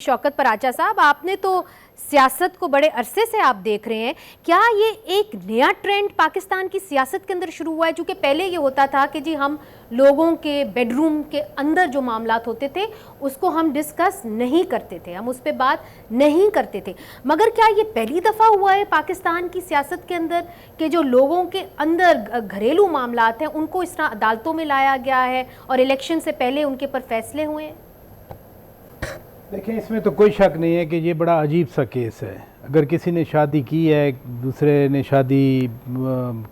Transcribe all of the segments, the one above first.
शौकत पराचा साहब, आपने तो सियासत को बड़े अरसे से आप देख रहे हैं, क्या ये एक नया ट्रेंड पाकिस्तान की सियासत के अंदर शुरू हुआ है? क्योंकि पहले ये होता था कि जी हम लोगों के बेडरूम के अंदर जो मामलात होते थे उसको हम डिस्कस नहीं करते थे, हम उस पर बात नहीं करते थे, मगर क्या ये पहली दफ़ा हुआ है पाकिस्तान की सियासत के अंदर कि जो लोगों के अंदर घरेलू मामलात हैं उनको इस तरह अदालतों में लाया गया है और इलेक्शन से पहले उनके पर फैसले हुए हैं? देखें, इसमें तो कोई शक नहीं है कि ये बड़ा अजीब सा केस है। अगर किसी ने शादी की है, दूसरे ने शादी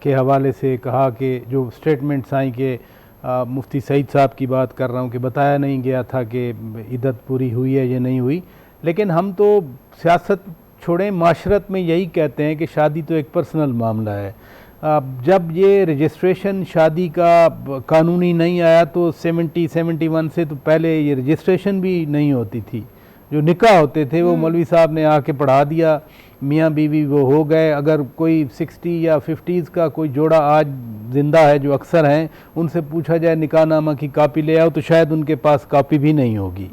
के हवाले से कहा कि जो स्टेटमेंट्स आई कि मुफ्ती सईद साहब की बात कर रहा हूँ कि बताया नहीं गया था कि इद्दत पूरी हुई है या नहीं हुई, लेकिन हम तो सियासत छोड़ें, माशरत में यही कहते हैं कि शादी तो एक पर्सनल मामला है। जब ये रजिस्ट्रेशन शादी का कानूनी नहीं आया तो 71 से तो पहले ये रजिस्ट्रेशन भी नहीं होती थी। जो निकाह होते थे वो मौलवी साहब ने आके पढ़ा दिया, मियाँ बीवी वो हो गए। अगर कोई 60 या 50s का कोई जोड़ा आज ज़िंदा है, जो अक्सर हैं, उनसे पूछा जाए निकाहनामा की कापी ले आओ तो शायद उनके पास कापी भी नहीं होगी।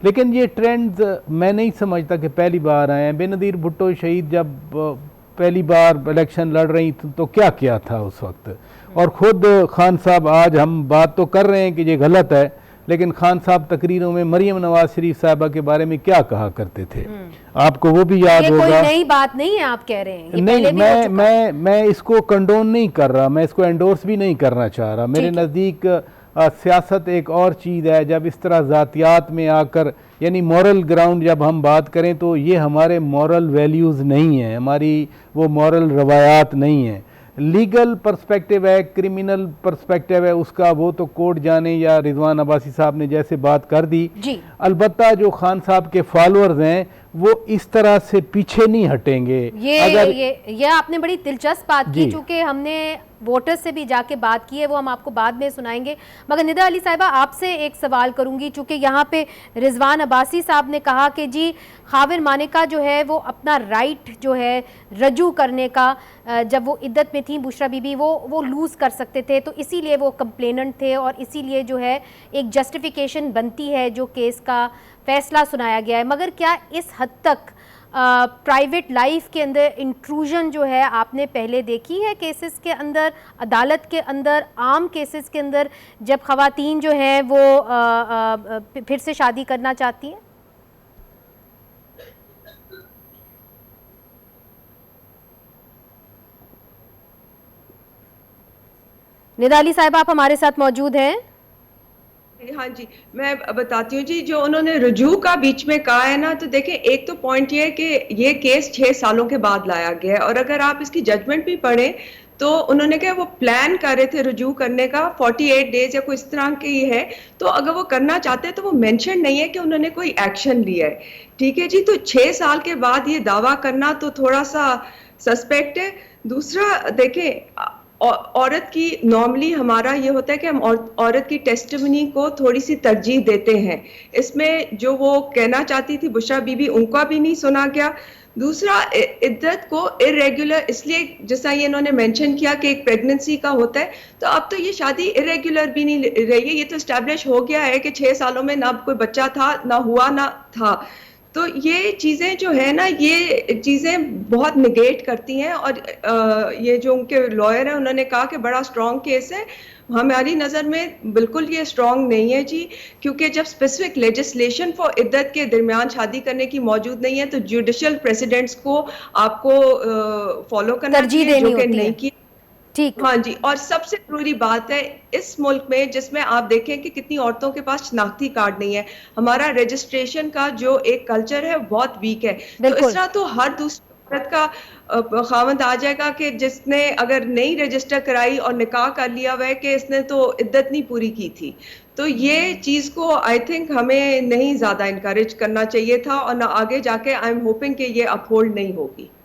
लेकिन ये ट्रेंड्स मैं नहीं समझता कि पहली बार आए हैं। बेनज़ीर भुट्टो शहीद जब पहली बार इलेक्शन लड़ रही तो क्या किया था उस वक्त, और ख़ुद खान साहब, आज हम बात तो कर रहे हैं कि ये गलत है, लेकिन खान साहब तकरीरों में मरियम नवाज शरीफ साहबा के बारे में क्या कहा करते थे, आपको वो भी याद होगा। कोई नई बात नहीं है आप कह रहे हैं, ये नहीं, पहले भी मैं इसको कंडोन नहीं कर रहा, मैं इसको एंडोर्स भी नहीं करना चाह रहा। मेरे नज़दीक सियासत एक और चीज़ है। जब इस तरह ज़ातियात में आकर, यानी मॉरल ग्राउंड जब हम बात करें तो ये हमारे मॉरल वैल्यूज़ नहीं हैं, हमारी वो मॉरल रवायात नहीं हैं। लीगल पर्सपेक्टिव है, क्रिमिनल पर्सपेक्टिव है, उसका वो तो कोर्ट जाने, या रिजवान अब्बासी साहब ने जैसे बात कर दी जी। अलबत्ता जो खान साहब के फॉलोअर्स हैं वो इस तरह से पीछे नहीं हटेंगे। ये आपने बड़ी दिलचस्प बात की, चूँकि हमने वोटर्स से भी जाके बात की है, वो हम आपको बाद में सुनाएंगे। मगर निदा अली साहिबा, आपसे एक सवाल करूंगी, चूँकि यहाँ पे रिजवान अब्बासी साहब ने कहा कि जी खाविर मानिका जो है वो अपना राइट जो है रजू करने का, जब वो इद्दत में थी बुशरा बीबी, वो लूज़ कर सकते थे, तो इसीलिए वो कंप्लेनेंट थे और इसीलिए जो है एक जस्टिफिकेशन बनती है जो केस का फैसला सुनाया गया है। मगर क्या इस हद तक प्राइवेट लाइफ के अंदर इंट्रूजन जो है आपने पहले देखी है केसेस के अंदर, अदालत के अंदर, आम केसेस के अंदर, जब ख़वातीन जो हैं वो फिर से शादी करना चाहती हैं? निदा अली साहिबा, आप हमारे साथ मौजूद हैं? हाँ जी, मैं बताती हूँ जी। जो उन्होंने रुजू का बीच में कहा है ना, तो देखें, एक तो पॉइंट ये है कि ये केस 6 सालों के बाद लाया गया है, और अगर आप इसकी जजमेंट भी पढ़ें तो उन्होंने कहा वो प्लान कर रहे थे रुजू करने का, 48 डेज या कोई इस तरह की है। तो अगर वो करना चाहते हैं तो वो मेंशन नहीं है कि उन्होंने कोई एक्शन लिया है। ठीक है जी, तो 6 साल के बाद ये दावा करना तो थोड़ा सा सस्पेक्ट है। दूसरा, देखें, औरत की नॉर्मली हमारा ये होता है कि हम औरत की टेस्टिमनी को थोड़ी सी तरजीह देते हैं। इसमें जो वो कहना चाहती थी बुशरा बीबी, उनका भी नहीं सुना गया। दूसरा, इद्दत को इरेगुलर इसलिए, जैसा ये इन्होंने मेंशन किया कि एक प्रेगनेंसी का होता है, तो अब तो ये शादी इरेगुलर भी नहीं रही है। ये तो एस्टैब्लिश हो गया है कि 6 सालों में ना कोई बच्चा था, ना हुआ, ना था। तो ये चीज़ें जो है ना, ये चीज़ें बहुत निगेट करती हैं। और ये जो उनके लॉयर हैं उन्होंने कहा कि बड़ा स्ट्रॉन्ग केस है। हमारी नज़र में बिल्कुल ये स्ट्रॉन्ग नहीं है जी, क्योंकि जब स्पेसिफिक लेजिस्लेशन फॉर इद्दत के दरमियान शादी करने की मौजूद नहीं है तो जुडिशल प्रेसिडेंट्स को आपको फॉलो करना चाहिए, जो कि नहीं की। ठीक। हाँ जी, और सबसे जरूरी बात है इस मुल्क में, जिसमें आप देखें कि कितनी औरतों के पास शनाख्ती कार्ड नहीं है, हमारा रजिस्ट्रेशन का जो एक कल्चर है बहुत वीक है। तो इस तरह तो हर दूसरी औरत का खावंद आ जाएगा कि जिसने अगर नहीं रजिस्टर कराई और निकाह कर लिया हुआ है कि इसने तो इद्दत नहीं पूरी की थी। तो ये चीज़ को आई थिंक हमें नहीं ज़्यादा इनकरेज करना चाहिए था, और ना आगे जाके आई एम होपिंग कि ये अपहोल्ड नहीं होगी।